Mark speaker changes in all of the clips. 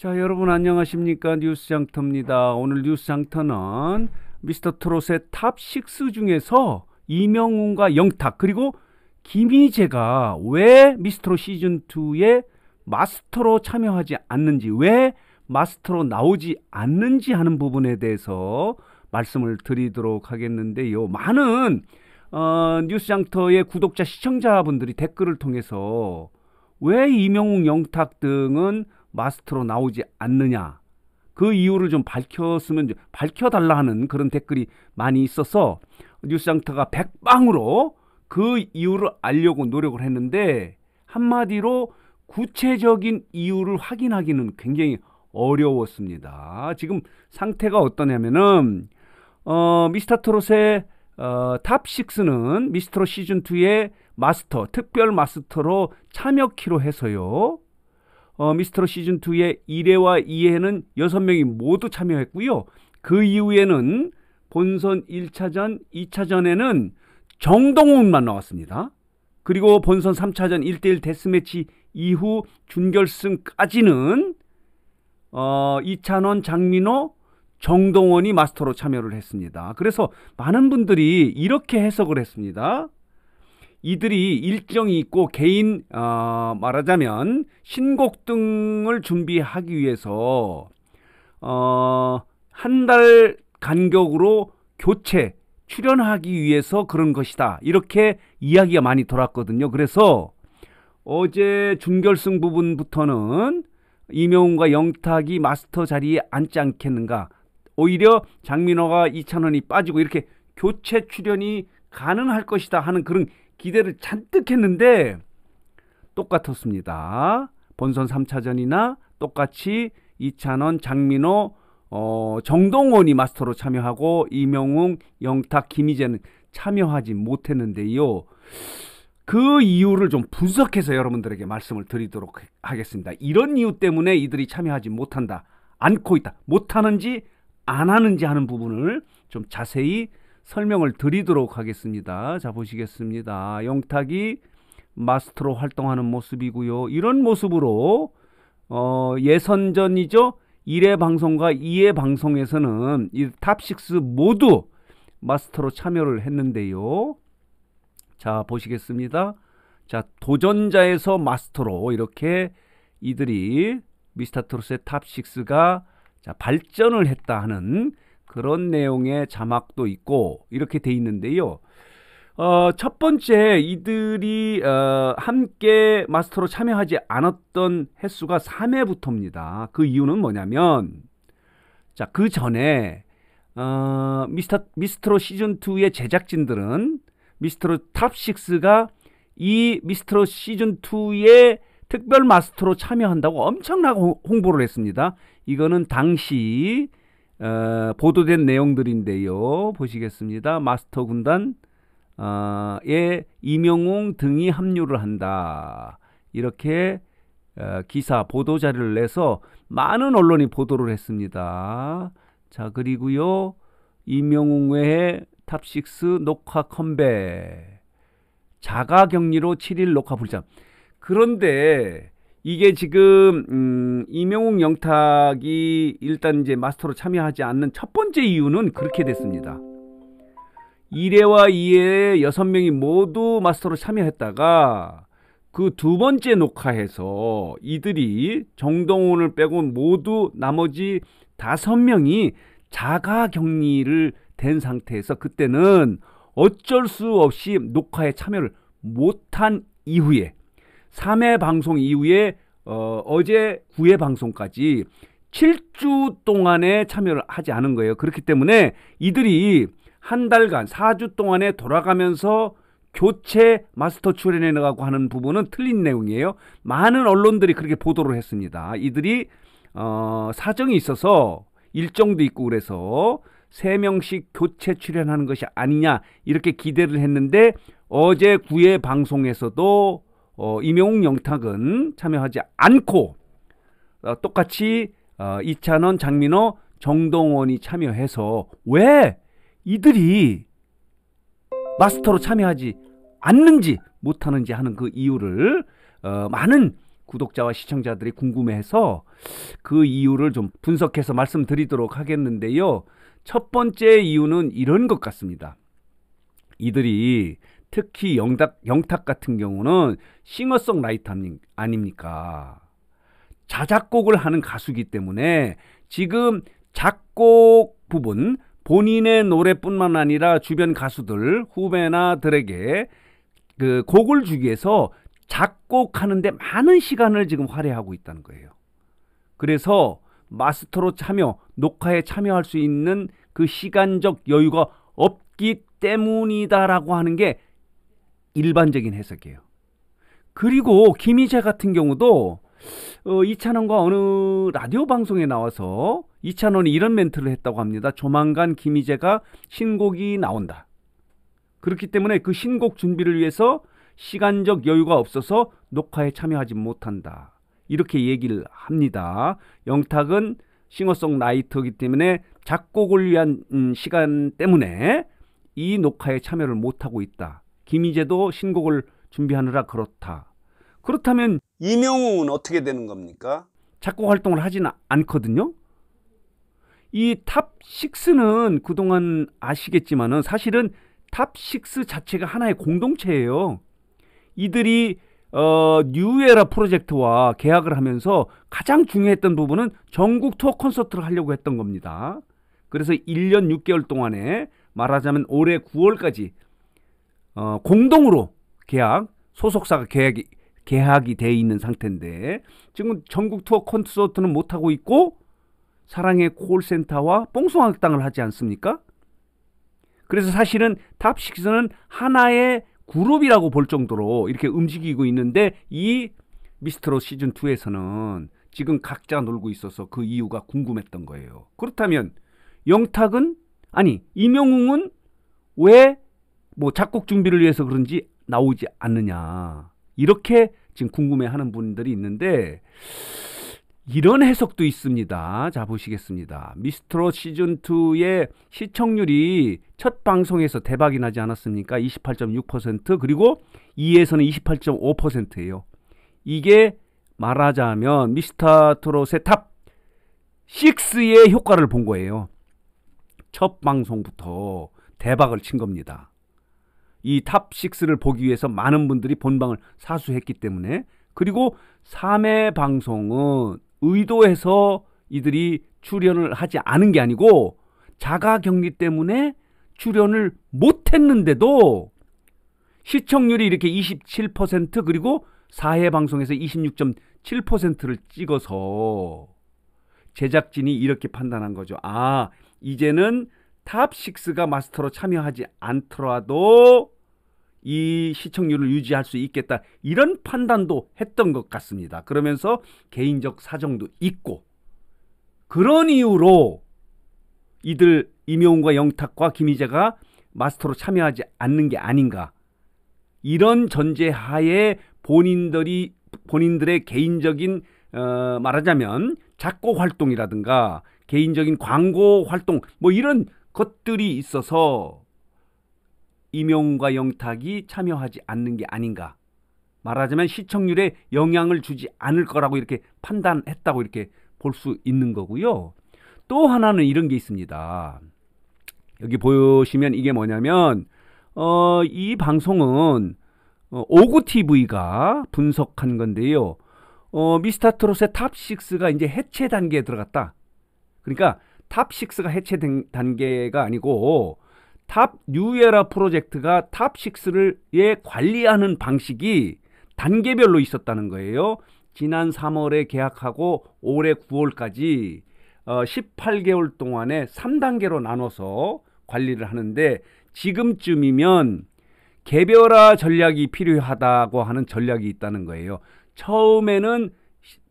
Speaker 1: 자, 여러분 안녕하십니까? 뉴스장터입니다. 오늘 뉴스장터는 미스터트롯의 탑6 중에서 이명웅과 영탁 그리고 김희재가 왜 미스터트롯 시즌2에 마스터로 참여하지 않는지, 왜 마스터로 나오지 않는지 하는 부분에 대해서 말씀을 드리도록 하겠는데요. 많은 뉴스장터의 구독자, 시청자분들이 댓글을 통해서 왜 이명웅, 영탁 등은 마스터로 나오지 않느냐, 그 이유를 좀 밝혀달라 하는 그런 댓글이 많이 있어서 뉴스장터가 백방으로 그 이유를 알려고 노력을 했는데, 한마디로 구체적인 이유를 확인하기는 굉장히 어려웠습니다. 지금 상태가 어떠냐면은 미스터트롯의 탑6는 미스터트롯 시즌2의 마스터, 특별 마스터로 참여키로 해서요. 미스터트롯 시즌2의 1회와 2회는 6명이 모두 참여했고요. 그 이후에는 본선 1차전, 2차전에는 정동훈만 나왔습니다. 그리고 본선 3차전 1대1 데스매치 이후 준결승까지는 이찬원, 장민호, 정동원이 마스터로 참여를 했습니다. 그래서 많은 분들이 이렇게 해석을 했습니다. 이들이 일정이 있고 개인 말하자면 신곡 등을 준비하기 위해서 한 달 간격으로 교체 출연하기 위해서 그런 것이다, 이렇게 이야기가 많이 돌았거든요. 그래서 어제 준결승 부분부터는 이명웅과 영탁이 마스터 자리에 앉지 않겠는가, 오히려 장민호가 이찬원이 빠지고 이렇게 교체 출연이 가능할 것이다 하는 그런 기대를 잔뜩 했는데 똑같았습니다. 본선 3차전이나 똑같이 이찬원, 장민호, 정동원이 마스터로 참여하고 이명웅, 영탁, 김희재는 참여하지 못했는데요. 그 이유를 좀 분석해서 여러분들에게 말씀을 드리도록 하겠습니다. 이런 이유 때문에 이들이 참여하지 못한다, 않고 있다, 못하는지 안 하는지 하는 부분을 좀 자세히 설명을 드리도록 하겠습니다. 자, 보시겠습니다. 영탁이 마스터로 활동하는 모습이고요. 이런 모습으로 예선전이죠. 1회 방송과 2회 방송에서는 이 탑6 모두 마스터로 참여를 했는데요. 자, 보시겠습니다. 자, 도전자에서 마스터로 이렇게 이들이 미스터트롯의 탑6가 발전을 했다 하는 그런 내용의 자막도 있고 이렇게 돼 있는데요. 첫 번째, 이들이 함께 마스터로 참여하지 않았던 횟수가 3회부터입니다. 그 이유는 뭐냐면, 자, 그 전에 미스터트롯 시즌2의 제작진들은 미스터트롯 탑6가 이 미스터트롯 시즌2의 특별 마스터로 참여한다고 엄청나게 홍보를 했습니다. 이거는 당시 보도된 내용들인데요. 보시겠습니다. 마스터 군단에 이명웅 등이 합류를 한다, 이렇게 기사, 보도자료를 내서 많은 언론이 보도를 했습니다. 자, 그리고요, 이명웅 외에 탑6 녹화 컴백, 자가격리로 7일 녹화 불참. 그런데 이게 지금 이명웅, 영탁이 일단 이제 마스터로 참여하지 않는 첫 번째 이유는 그렇게 됐습니다. 1회와 2회에 6명이 모두 마스터로 참여했다가 그 두 번째 녹화에서 이들이 정동훈을 빼고 모두 나머지 5명이 자가격리를 된 상태에서 그때는 어쩔 수 없이 녹화에 참여를 못한 이후에 3회 방송 이후에 어제 9회 방송까지 7주 동안에 참여를 하지 않은 거예요. 그렇기 때문에 이들이 한 달간 4주 동안에 돌아가면서 교체 마스터 출연해 나가고 하는 부분은 틀린 내용이에요. 많은 언론들이 그렇게 보도를 했습니다. 이들이 사정이 있어서 일정도 있고 그래서 3명씩 교체 출연하는 것이 아니냐, 이렇게 기대를 했는데 어제 9회 방송에서도 이명웅, 영탁은 참여하지 않고 똑같이 이찬원, 장민호, 정동원이 참여해서 왜 이들이 마스터로 참여하지 않는지 못하는지 하는 그 이유를 많은 구독자와 시청자들이 궁금해해서 그 이유를 좀 분석해서 말씀드리도록 하겠는데요. 첫 번째 이유는 이런 것 같습니다. 이들이 특히 영탁 같은 경우는 싱어송라이터 아닙니까? 자작곡을 하는 가수이기 때문에 지금 작곡 부분, 본인의 노래뿐만 아니라 주변 가수들, 후배나들에게 그 곡을 주기 위해서 작곡하는데 많은 시간을 지금 할애하고 있다는 거예요. 그래서 마스터로 녹화에 참여할 수 있는 그 시간적 여유가 없기 때문이다라고 하는 게 일반적인 해석이에요. 그리고 김희재 같은 경우도 이찬원과 어느 라디오 방송에 나와서 이찬원이 이런 멘트를 했다고 합니다. 조만간 김희재가 신곡이 나온다. 그렇기 때문에 그 신곡 준비를 위해서 시간적 여유가 없어서 녹화에 참여하지 못한다. 이렇게 얘기를 합니다. 영탁은 싱어송라이터이기 때문에 작곡을 위한 시간 때문에 이 녹화에 참여를 못하고 있다. 김희재도 신곡을 준비하느라 그렇다. 그렇다면 이명웅은 어떻게 되는 겁니까? 작곡 활동을 하지는 않거든요. 이 탑6는 그동안 아시겠지만은 사실은 탑6 자체가 하나의 공동체예요. 이들이 뉴에라 프로젝트와 계약을 하면서 가장 중요했던 부분은 전국 투어 콘서트를 하려고 했던 겁니다. 그래서 1년 6개월 동안에 말하자면 올해 9월까지 공동으로 소속사가 계약이 돼 있는 상태인데 지금 전국 투어 콘서트는 못하고 있고 사랑의 콜센터와 뽕숭아땅을 하지 않습니까? 그래서 사실은 탑6는 하나의 그룹이라고 볼 정도로 이렇게 움직이고 있는데 이 미스트롯 시즌2에서는 지금 각자 놀고 있어서 그 이유가 궁금했던 거예요. 그렇다면 이명웅은 왜 작곡 준비를 위해서 그런지 나오지 않느냐. 이렇게 지금 궁금해하는 분들이 있는데 이런 해석도 있습니다. 자, 보시겠습니다. 미스트롯 시즌2의 시청률이 첫 방송에서 대박이 나지 않았습니까? 28.6% 그리고 2에서는 28.5%예요. 이게 말하자면 미스터트롯의 탑6의 효과를 본 거예요. 첫 방송부터 대박을 친 겁니다. 이 탑6를 보기 위해서 많은 분들이 본방을 사수했기 때문에 그리고 3회 방송은 의도해서 이들이 출연을 하지 않은 게 아니고 자가격리 때문에 출연을 못했는데도 시청률이 이렇게 27% 그리고 4회 방송에서 26.7%를 찍어서 제작진이 이렇게 판단한 거죠. 아, 이제는 탑6가 마스터로 참여하지 않더라도 이 시청률을 유지할 수 있겠다. 이런 판단도 했던 것 같습니다. 그러면서 개인적 사정도 있고 그런 이유로 이들 이명웅과 영탁과 김희재가 마스터로 참여하지 않는 게 아닌가. 이런 전제하에 본인들의 개인적인 말하자면 작곡 활동이라든가 개인적인 광고 활동 이런 것들이 있어서 이명웅과 영탁이 참여하지 않는 게 아닌가. 말하자면 시청률에 영향을 주지 않을 거라고 이렇게 판단했다고 이렇게 볼 수 있는 거고요. 또 하나는 이런 게 있습니다. 여기 보시면 이게 뭐냐면 이 방송은 오구TV가 분석한 건데요. 미스터트롯의 탑6가 이제 해체 단계에 들어갔다. 그러니까 탑6가 해체 단계가 아니고 뉴에라 프로젝트가 탑6를 관리하는 방식이 단계별로 있었다는 거예요. 지난 3월에 계약하고 올해 9월까지 18개월 동안에 3단계로 나눠서 관리를 하는데 지금쯤이면 개별화 전략이 필요하다고 하는 전략이 있다는 거예요. 처음에는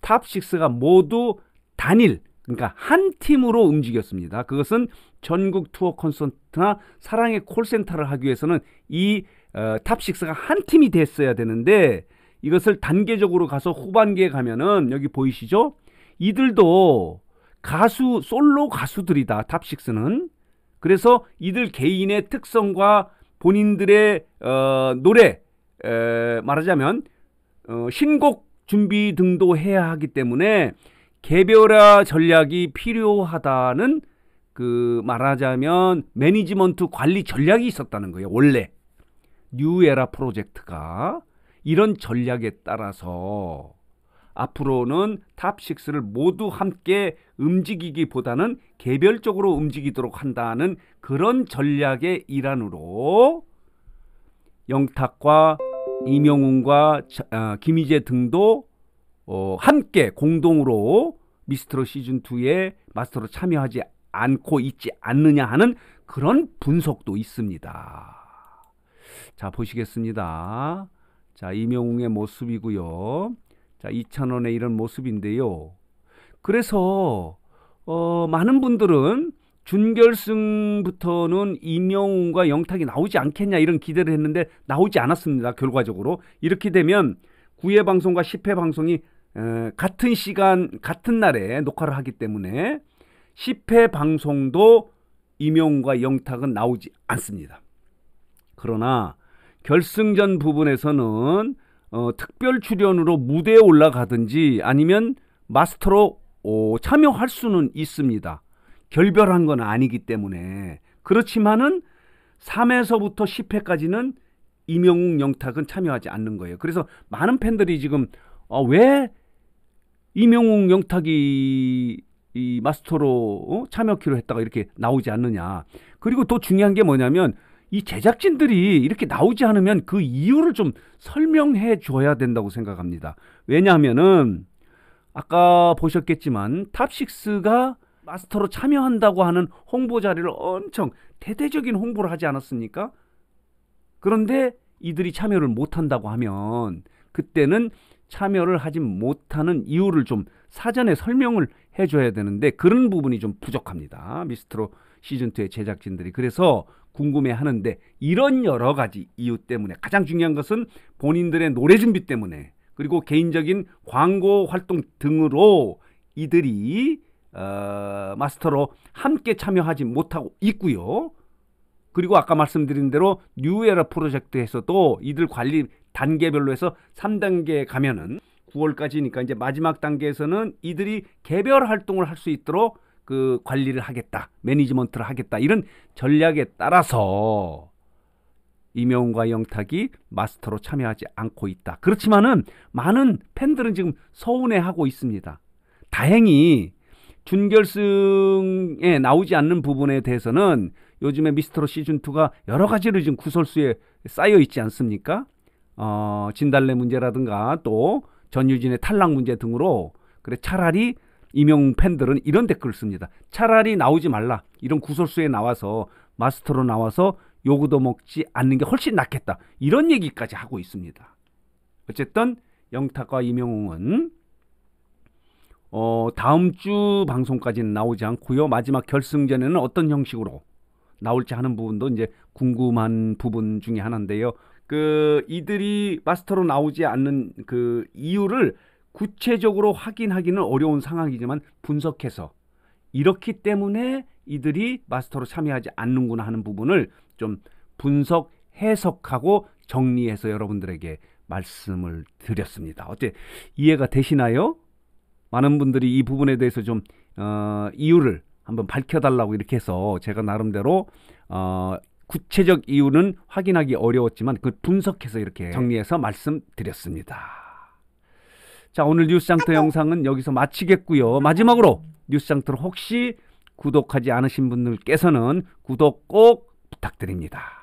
Speaker 1: 탑6가 모두 단일, 그러니까 한 팀으로 움직였습니다. 그것은 전국 투어 콘서트나 사랑의 콜센터를 하기 위해서는 이 탑6가 한 팀이 됐어야 되는데 이것을 단계적으로 가서 후반기에 가면은 여기 보이시죠? 이들도 솔로 가수들이다. 탑6는. 그래서 이들 개인의 특성과 본인들의 노래 말하자면 신곡 준비 등도 해야 하기 때문에 개별화 전략이 필요하다는 말하자면 매니지먼트 관리 전략이 있었다는 거예요. 원래 뉴에라 프로젝트가 이런 전략에 따라서 앞으로는 탑6를 모두 함께 움직이기보다는 개별적으로 움직이도록 한다는 그런 전략의 일환으로 영탁과 이명웅과 김희재 등도 함께 공동으로 미스트롯 시즌2에 마스터로 참여하지 않고 있지 않느냐 하는 그런 분석도 있습니다. 자, 보시겠습니다. 자, 이명웅의 모습이고요. 자, 이찬원의 이런 모습인데요. 그래서 많은 분들은 준결승부터는 이명웅과 영탁이 나오지 않겠냐 이런 기대를 했는데 나오지 않았습니다. 결과적으로 이렇게 되면 9회 방송과 10회 방송이 같은 시간 같은 날에 녹화를 하기 때문에 10회 방송도 이명웅과 영탁은 나오지 않습니다. 그러나 결승전 부분에서는 특별 출연으로 무대에 올라가든지 아니면 마스터로 참여할 수는 있습니다. 결별한 건 아니기 때문에. 그렇지만은 3회서부터 10회까지는 이명웅, 영탁은 참여하지 않는 거예요. 그래서 많은 팬들이 지금 왜 이명웅, 영탁이 이 마스터로 참여키로 했다가 이렇게 나오지 않느냐. 그리고 또 중요한 게 뭐냐면 이 제작진들이 이렇게 나오지 않으면 그 이유를 좀 설명해 줘야 된다고 생각합니다. 왜냐하면은 아까 보셨겠지만 탑6가 마스터로 참여한다고 하는 홍보 자리를 엄청 대대적인 홍보를 하지 않았습니까? 그런데 이들이 참여를 못한다고 하면 그때는 참여를 하지 못하는 이유를 좀 사전에 설명을 해줘야 되는데 그런 부분이 좀 부족합니다. 미스트롯 시즌2의 제작진들이. 그래서 궁금해하는데 이런 여러 가지 이유 때문에 가장 중요한 것은 본인들의 노래 준비 때문에 그리고 개인적인 광고 활동 등으로 이들이 마스터로 함께 참여하지 못하고 있고요. 그리고 아까 말씀드린 대로 뉴에라 프로젝트에서도 이들 관리 단계별로 해서 3단계에 가면은 9월까지니까 이제 마지막 단계에서는 이들이 개별 활동을 할 수 있도록 그 관리를 하겠다, 매니지먼트를 하겠다 이런 전략에 따라서 이명웅과 영탁이 마스터로 참여하지 않고 있다. 그렇지만은 많은 팬들은 지금 서운해하고 있습니다. 다행히 준결승에 나오지 않는 부분에 대해서는 요즘에 미스터롯 시즌2가 여러 가지로 지금 구설수에 쌓여 있지 않습니까? 진달래 문제라든가 또 전유진의 탈락 문제 등으로 그래 차라리 이명웅 팬들은 이런 댓글을 씁니다. 차라리 나오지 말라. 이런 구설수에 나와서 마스터로 나와서 요구도 먹지 않는 게 훨씬 낫겠다. 이런 얘기까지 하고 있습니다. 어쨌든 영탁과 이명웅은 다음 주 방송까지는 나오지 않고요. 마지막 결승전에는 어떤 형식으로 나올지 하는 부분도 이제 궁금한 부분 중에 하나인데요. 이들이 마스터로 나오지 않는 그 이유를 구체적으로 확인하기는 어려운 상황이지만 분석해서 이렇기 때문에 이들이 마스터로 참여하지 않는구나 하는 부분을 좀 분석, 해석하고 정리해서 여러분들에게 말씀을 드렸습니다. 어째 이해가 되시나요? 많은 분들이 이 부분에 대해서 좀 이유를 한번 밝혀달라고 이렇게 해서 제가 나름대로 구체적 이유는 확인하기 어려웠지만 그 분석해서 이렇게 정리해서 말씀드렸습니다. 자, 오늘 뉴스장터 영상은 여기서 마치겠고요. 마지막으로 뉴스장터를 혹시 구독하지 않으신 분들께서는 구독 꼭 부탁드립니다.